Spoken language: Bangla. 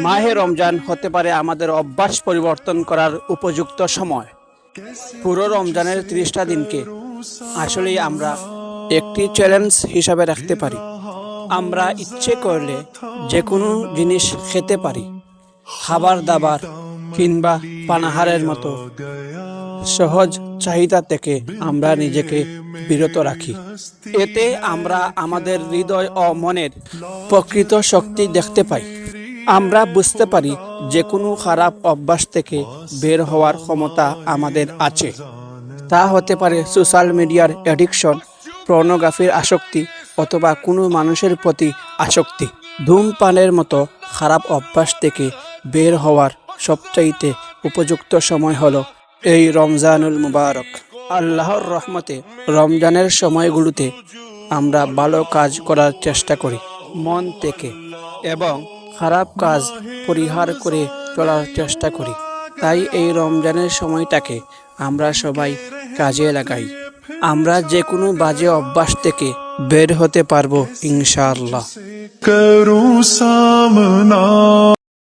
মাহে রমজান হতে পারে আমাদের অভ্যাস পরিবর্তন করার উপযুক্ত সময়। পুরো রমজানের 30টা দিনকে আসলেই আমরা একটি চ্যালেঞ্জ হিসাবে রাখতে পারি। আমরা ইচ্ছে করলে যে কোনো জিনিস খেতে পারি, খাবার দাবার কিংবা পানাহারের মতো সহজ চাহিদা থেকে আমরা নিজেকে বিরত রাখি। এতে আমরা আমাদের হৃদয় ও মনের প্রকৃত শক্তি দেখতে পাই। আমরা বুঝতে পারি যে কোনো খারাপ অভ্যাস থেকে বের হওয়ার ক্ষমতা আমাদের আছে। তা হতে পারে সোশ্যাল মিডিয়ার অ্যাডিকশন, পর্নোগ্রাফির আসক্তি অথবা কোনো মানুষের প্রতি আসক্তি। ধূমপানের মতো খারাপ অভ্যাস থেকে বের হওয়ার সবচাইতে উপযুক্ত সময় হলো এই রমজানুল মুবারক। আল্লাহর রহমতে রমজানের সময়গুলোতে আমরা ভালো কাজ করার চেষ্টা করি মন থেকে এবং খারাপ কাজ পরিহার করে চলার চেষ্টা করি। তাই এই রমজানের সময়টাকে আমরা সবাই কাজে লাগাই। আমরা যে কোনো বাজে অভ্যাস থেকে বের হতে পারবো ইনশাআল্লাহ।